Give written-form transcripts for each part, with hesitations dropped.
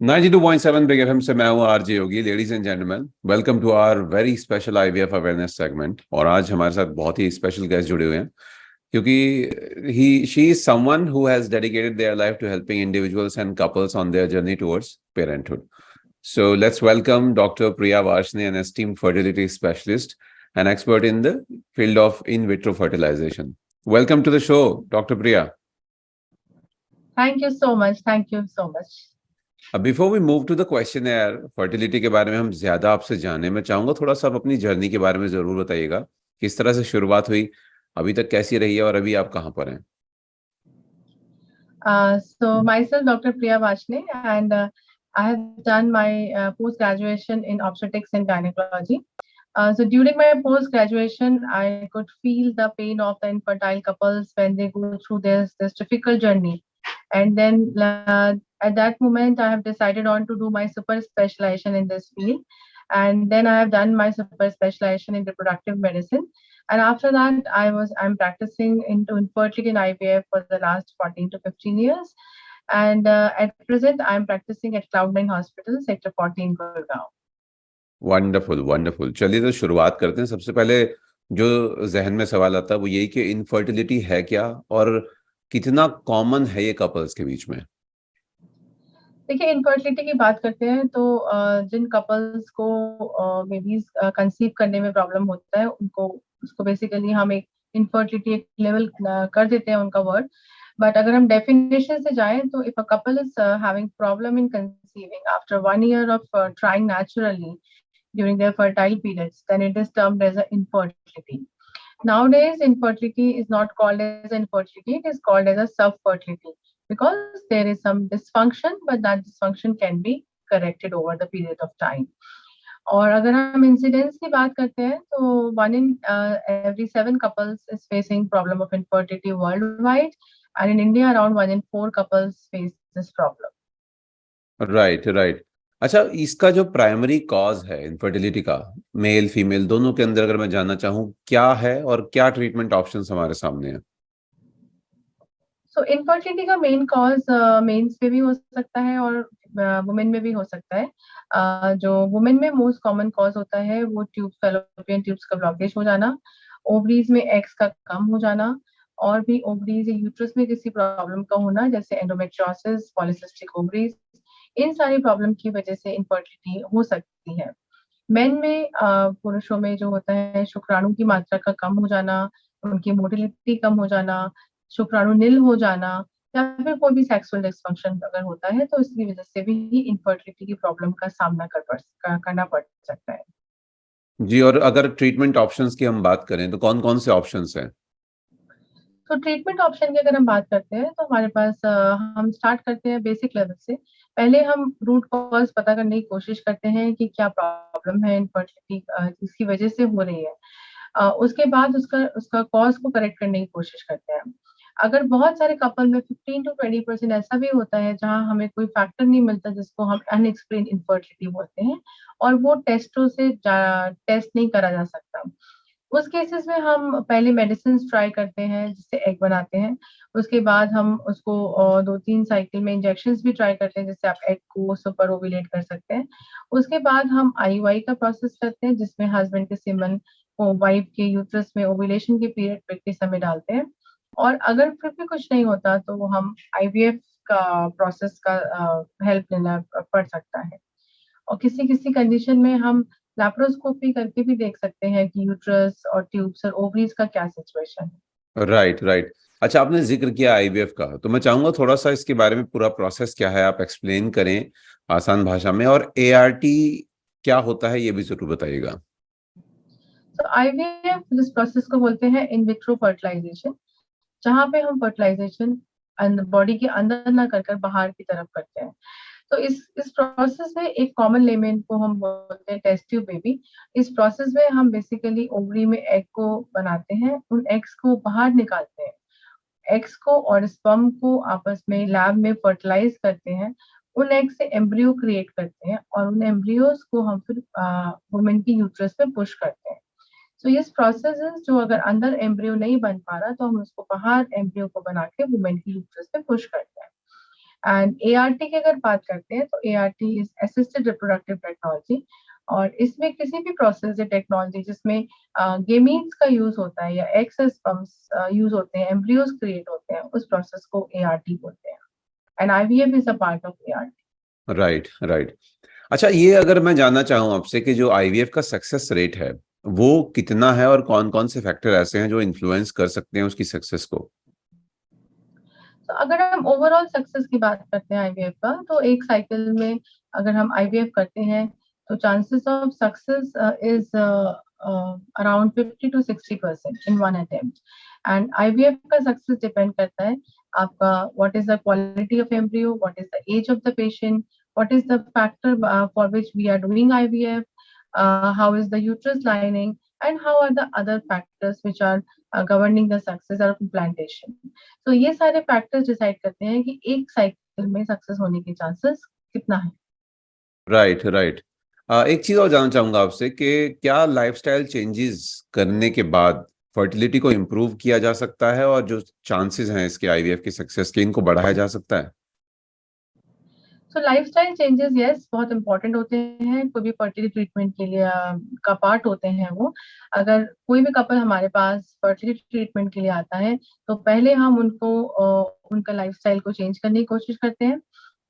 92.7 big FM से मैं हूं RJ Yogi. Ladies and gentlemen, welcome to our very special IVF awareness segment. और आज हमारे साथ बहुत ही स्पेशल गेस्ट जुड़े हुए हैं, क्योंकि he she is someone who has dedicated their life to helping individuals and couples on their journey towards parenthood. So let's welcome Dr. Priya Varshney, an esteemed fertility specialist and expert in the field of in vitro fertilization. Welcome to the show, Dr. Priya. Thank you so much. Thank you so much. अब before we move to the question fertility के बारे में हम ज्यादा आपसे जाने, मैं चाहूंगा थोड़ा सा आप अपनी जर्नी के बारे में जरूर बताइएगा। किस तरह से शुरुआत हुई, अभी तक कैसी रही है और अभी आप कहाँ पर हैं? So myself, Dr. Priya Varshney, and I have done my post-graduation in obstetrics and gynecology. So during my post-graduation, I could feel the pain of the infertile couples when they go through this difficult journey. And then at that moment, I have decided on to do my super specialization in this field. And then I have done my super specialization in reproductive medicine. And after that, I'm practicing into infertility and IVF for the last 14 to 15 years. And at present, I'm practicing at Cloud9 Hospital, Sector 14, Gurgaon. Wonderful wonderful. चलिए तो शुरुआत करते हैं। सबसे पहले जो जहन में सवाल आता है वो यही कि इनफर्टिलिटी है क्या और कितना कॉमन है ये कपल्स के बीच में? देखिए, इनफर्टिलिटी की बात करते हैं तो जिन कपल्स को बेबीज कंसीव करने में प्रॉब्लम होता है, उनको उसको बेसिकली हम एक इनफर्टिलिटी एक लेवल कर देते हैं उनका वर्ड। बट अगर हम डेफिनेशन से जाएं तो if a couple is having problem in conceiving after 1 year of trying naturally during their fertile periods, then it is termed as a infertility. Nowadays, infertility is not called as infertility, it is called as a subfertility because there is some dysfunction, but that dysfunction can be corrected over the period of time. और अगर हम incidence की बात करते हैं तो 1 in every 7 couples is facing problem of infertility worldwide, and in India around 1 in 4 couples face this problem. Right right. अच्छा, इसका जो प्राइमरी कॉज है इनफर्टिलिटी का, मेल फीमेल दोनों के अंदर अगर मैं जानना चाहूँ, क्या है और क्या ट्रीटमेंट ऑप्शंस हमारे सामने हैं? सो इनफर्टिलिटी का मेन कॉज मेंस में भी हो सकता है और वुमेन में भी हो सकता है। जो वुमेन में मोस्ट कॉमन कॉज होता है वो फैलोपियन ट्यूब्स का ब्लॉकेज हो जाना, ओवरीज में एग्स का कम हो जाना, और भी ओवरीज या यूट्रस में किसी प्रॉब्लम का होना जैसे एंडोमेट्रियोसिस, पॉलीसिस्टिक ओवरीज। इन सारी प्रॉब्लम की वजह से इनफर्टिलिटी हो सकती है। मेन में पुरुषों में जो होता है शुक्राणु की मात्रा का कम हो जाना, उनकी मोटिलिटी कम हो जाना, शुक्राणु नील हो जाना, या फिर कोई भी सेक्सुअल डिस्फंक्शन अगर होता है तो इसकी वजह से भी इनफर्टिलिटी की प्रॉब्लम का सामना करना पड़ सकता है। जी, और अगर ट्रीटमेंट ऑप्शंस की हम बात करें तो कौन कौन से ऑप्शंस हैं? तो ट्रीटमेंट ऑप्शन की अगर हम बात करते हैं तो हमारे पास हम स्टार्ट करते हैं बेसिक लेवल से। पहले हम रूट कॉज पता करने की कोशिश करते हैं कि क्या प्रॉब्लम है इनफर्टिलिटी जिसकी वजह से हो रही है। उसके बाद उसका उसका कॉज को करेक्ट करने की कोशिश करते हैं। अगर बहुत सारे कपल में 15 to 20% ऐसा भी होता है जहां हमें कोई फैक्टर नहीं मिलता जिसको हम अनएक्सप्लेन इनफर्टिलिटी बोलते हैं, और वो टेस्टों से टेस्ट नहीं करा जा सकता, उस केसेस में हम पहले मेडिसिन ट्राई करते हैं जिससे एग बनाते हैं। उसके बाद हम उसको 2-3 साइकिल में इंजेक्शंस भी ट्राई करते हैं जिससे आप एग को सुपर ओविलेट कर सकते हैं। उसके बाद हम आईयूआई का प्रोसेस करते हैं जिसमें हस्बैंड के सीमन को वाइफ के यूट्रस में ओविलेशन के पीरियड के समय डालते हैं। और अगर फिर भी कुछ नहीं होता तो हम आईवीएफ का प्रोसेस का हेल्प लेना पड़ सकता है। और किसी किसी कंडीशन में हम लैप्रोस्कोपी करके भी देख सकते हैं कि यूट्रस और ट्यूब्स और ओवरीज का क्या सिचुएशन है। Right right. अच्छा, आपने जिक्र किया आईवीएफ का, तो मैं चाहूंगा थोड़ा सा इसके बारे में पूरा प्रोसेस क्या है आप एक्सप्लेन करें आसान भाषा में, और एआरटी क्या होता है ये भी जरूर बताइएगा। तो आईवीएफ जिस प्रोसेस को बोलते हैं इन विट्रो फर्टिलाइजेशन, जहाँ पे हम फर्टिलाइजेशन बॉडी के अंदर ना कर बाहर की तरफ करते हैं। तो इस प्रोसेस में एक कॉमन लेमेन को हम बोलते हैं टेस्ट ट्यूब बेबी। इस प्रोसेस में हम बेसिकली ओवरी में एग को बनाते हैं, उन एग्स को बाहर निकालते हैं, एग्स को और स्पर्म को आपस में लैब में फर्टिलाइज करते हैं, उन एग से एम्ब्रियो क्रिएट करते हैं और उन एम्ब्रियोज को हम फिर वुमेन की यूट्रस में पुश करते हैं। सो ये प्रोसेस है जो अगर अंदर एम्ब्रियो नहीं बन पा रहा तो हम उसको बाहर एम्ब्रियो को बना के वुमेन की यूट्रस पे पुश करते हैं। एंड ART की अगर बात करते हैं तो ART is assisted reproductive technology, और इसमें किसी भी प्रोसेस या टेक्नोलॉजी जिसमें गेमीन्स का यूज होता है या एक्सेस स्पर्म्स यूज होते हैं, एम्ब्रियोज क्रिएट होते हैं, उस प्रोसेस को ART बोलते हैं, and IVF is a part of ART। Right, right. अच्छा, ये अगर मैं जानना चाहूँ आपसे कि जो आईवीएफ का सक्सेस रेट है वो कितना है और कौन कौन से फैक्टर ऐसे हैं जो इन्फ्लुएंस कर सकते हैं उसकी सक्सेस को? तो अगर हम ओवरऑल सक्सेस की बात करते हैं IVF का, तो एक साइकिल में अगर हम IVF करते हैं तो chances of success is around 50 to 60% in one attempt. And IVF का सक्सेस डिपेंड करता है आपका what is the quality of embryo, what is the age of the patient, what is the factor for which we are doing IVF, how is the uterus lining, and how are the other factors which are governing the success of implantation। तो ये सारे factors decide करते हैं कि एक cycle में success होने के चांसेस कितना है। Right, right. एक चीज और जानना चाहूंगा आपसे कि क्या लाइफस्टाइल चेंजेस करने के बाद फर्टिलिटी को इम्प्रूव किया जा सकता है और जो चांसेस हैं इसके आईवीएफ की सक्सेस के, इनको बढ़ाया जा सकता है? सो लाइफस्टाइल चेंजेस यस बहुत इंपॉर्टेंट होते हैं, कोई भी फर्टिलिटी ट्रीटमेंट के लिए का पार्ट होते हैं वो। अगर कोई भी कपल हमारे पास फर्टिलिटी ट्रीटमेंट के लिए आता है तो पहले हम उनको उनका लाइफस्टाइल को चेंज करने की कोशिश करते हैं,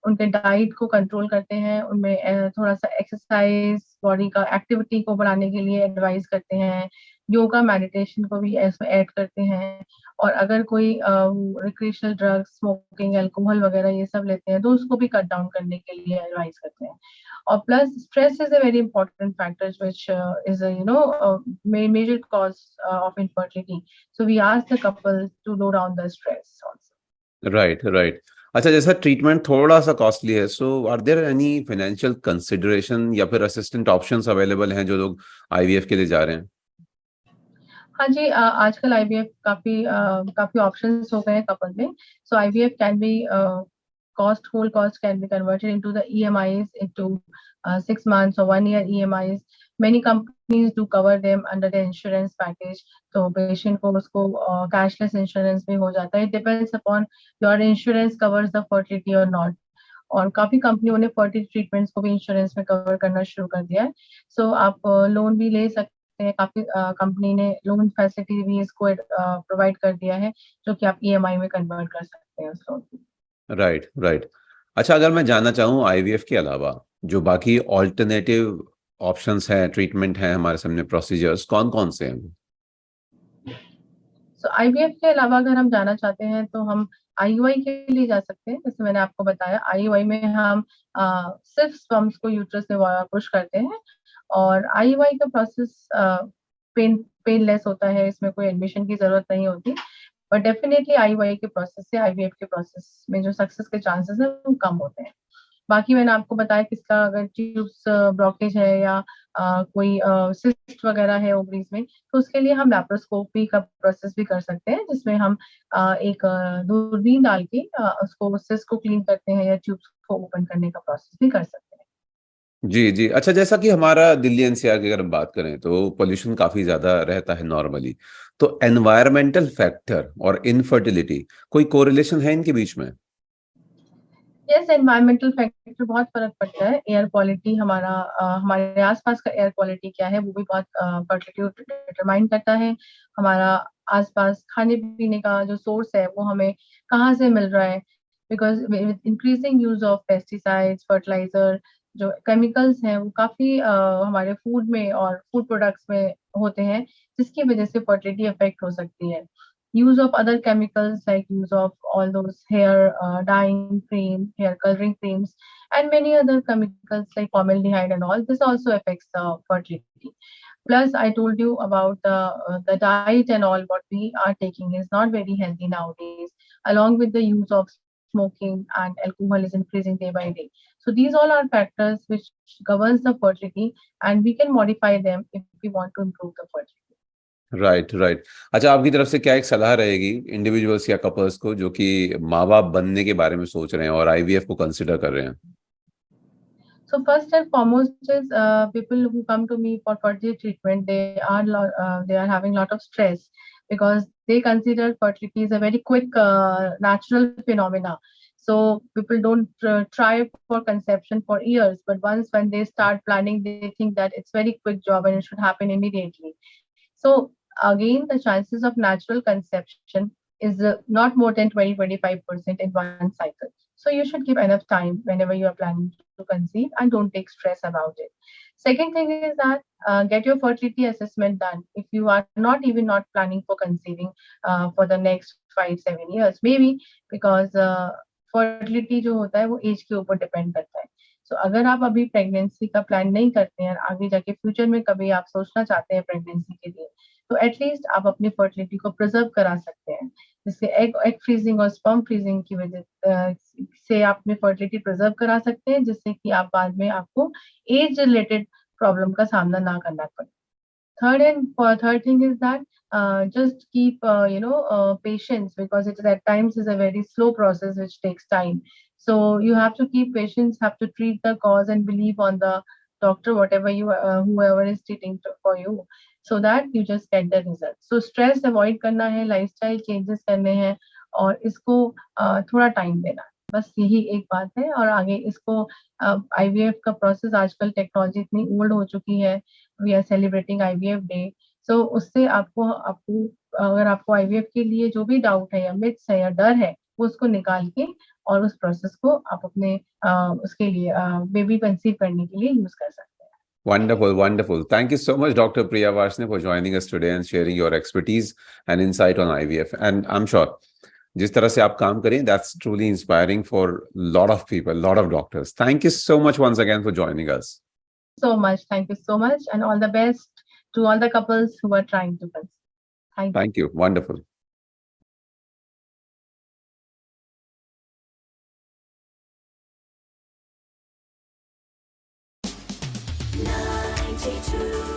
उनके डाइट को कंट्रोल करते हैं, उनमें थोड़ा सा एक्सरसाइज, बॉडी का एक्टिविटी को बढ़ाने के लिए एडवाइस करते हैं, योगा मेडिटेशन को भी इसमें ऐड करते हैं। और अगर कोई रिक्रिएशनल ड्रग्स, स्मोकिंग, अल्कोहल वगैरह ये सब लेते हैं तो उसको भी कट डाउन करने के लिए एडवाइस करते हैं। और plus stress is a very important factor which is major cause of infertility, so we ask the couple to low down the stress also. Right, right. अच्छा, जैसा ट्रीटमेंट थोड़ा सा कॉस्टली है, so are there any financial consideration या फिर assistant options available हैं जो लोग आईवीएफ के लिए जा रहे हैं? हाँ जी, आजकल IVF काफी ऑप्शंस हो गए हैं कपल में। सो IVF can be whole cost can be converted into the EMIs, into 6 months or 1 year EMIs। Many companies do cover them under the insurance package, तो पेशेंट को उसको कैशलेस इंश्योरेंस भी हो जाता है। Depends upon your insurance covers the fertility और not. और काफी कंपनियों ने फर्टिलिटी ट्रीटमेंट्स को भी इंश्योरेंस में कवर करना शुरू कर दिया है। सो आप लोन भी ले सकते हैं, काफी कंपनी ने लोन फैसिलिटी भी इसको प्रोवाइड कर दिया है, जो कि आप EMI में कन्वर्ट कर सकते हैं उस लोन को। Right, right. अच्छा, अगर मैं जानना चाहूँ आईवीएफ के अलावा जो बाकी ऑल्टरनेटिव ऑप्शंस हैं, ट्रीटमेंट हैं हमारे सामने, प्रोसीजर्स कौन कौन से हैं? सो IVF के अलावा अगर हम जाना चाहते हैं तो हम IUI के लिए जा सकते हैं। जैसे मैंने आपको बताया, IUI में हम सिर्फ स्पर्म्स को यूट्रस में पुश करते हैं, और IUI का प्रोसेस पेनलेस होता है, इसमें कोई एडमिशन की जरूरत नहीं होती। बट डेफिनेटली IUI के प्रोसेस से IVF के प्रोसेस में जो सक्सेस के चांसेस है वो कम होते हैं। बाकी मैंने आपको बताया किसका अगर ट्यूब्स ब्लॉकेज है या कोई सिस्ट वगैरह है ओवरीज में, तो उसके लिए हम लैप्रोस्कोपी का प्रोसेस भी कर सकते हैं, जिसमें हम एक दूरबीन डाल के उसको सिस्ट को क्लीन करते हैं या ट्यूब्स को ओपन करने का प्रोसेस भी कर सकते हैं। जी, जी। अच्छा, जैसा कि हमारा दिल्ली एनसीआर की अगर हम बात करें तो पोल्यूशन काफी ज्यादा रहता है नॉर्मली, तो एनवायरमेंटल फैक्टर और इनफर्टिलिटी, कोई कोरिलेशन है इनके बीच में? यस, एनवायरमेंटल फैक्टर बहुत फर्क पड़ता है। एयर क्वालिटी, हमारे आसपास का एयर क्वालिटी क्या है वो भी बहुत फर्टिलिटी डिटरमाइन करता है। हमारा आसपास खाने पीने का जो सोर्स है वो हमें कहाँ से मिल रहा है, because increasing use of pesticides, fertilizer, जो केमिकल्स हैं वो काफी हमारे फूड में और फूड प्रोडक्ट्स में होते हैं, जिसकी वजह से फर्टिलिटी अफेक्ट हो सकती है। Use of other chemicals, like use of all those hair dyeing cream, hair coloring creams, and many other chemicals like formaldehyde and all. This also affects the fertility. Plus, I told you about the diet and all. What we are taking is not very healthy nowadays. Along with the use of smoking and alcohol is increasing day by day. So these all are factors which governs the fertility, and we can modify them if we want to improve the fertility. Right, right. अच्छा, आपकी तरफ से क्या एक सलाह रहेगी individuals या couples को जो कि माँ बाप बनने के बारे में सोच रहे हैं और आईवीएफ को कंसिडर कर रहे हैं? So first and foremost is people who come to me for fertility treatment, they are having a lot of stress because they consider fertility is a very quick natural phenomena. So people don't try for conception for years, but once when they start planning, they think that it's very quick job and it should happen immediately. So again, the chances of natural conception is not more than 20-25% in one cycle. So you should give enough time whenever you are planning to conceive and don't take stress about it. Second thing is that get your fertility assessment done. If you are not even not planning for conceiving for the next 5-7 years, maybe because fertility जो होता है वो as के ऊपर depend करता है. सो अगर आप अभी प्रेगनेंसी का प्लान नहीं करते हैं, आगे जाके फ्यूचर में कभी आप सोचना चाहते हैं प्रेगनेंसी के लिए, तो एटलीस्ट आप अपनी फर्टिलिटी को प्रिजर्व करा सकते हैं. जिससे एग फ्रीजिंग और स्पर्म फ्रीजिंग की वजह से आप अपनी फर्टिलिटी प्रिजर्व करा सकते हैं, जिससे कि आप बाद में आपको एज रिलेटेड प्रॉब्लम का सामना ना करना पड़े. Third thing is that just keep patience, because it is at times is a very slow process which takes time. So you have to keep patience, have to treat the cause and believe on the doctor, whatever you whoever is treating for you, so that you just get the result. So stress avoid करना है, lifestyle changes करने हैं और इसको थोड़ा time देना है. बस यही एक बात है. और आगे इसको IVF का प्रोसेस, आजकल टेक्नोलॉजी इतनी ओल्ड हो चुकी है, we are celebrating IVF day. So उससे आपको अगर आपको IVF के लिए जो भी डाउट है या मिथ्स है या डर है, वो उसको निकाल के और उस प्रोसेस को आप अपने उसके लिए बेबी कंसीव करने के लिए यूज कर सकते हैं. Wonderful, wonderful. Thank you so much, Dr. Priya Varshney, for joining us today and sharing your expertise and insight on IVF. And I'm sure, जिस तरह से आप काम करें, that's truly inspiring for a lot of people, a lot of doctors. Thank you so much once again for joining us. So much. Thank you so much. And all the best to all the couples who are trying to conceive. Thank you. Wonderful. Two.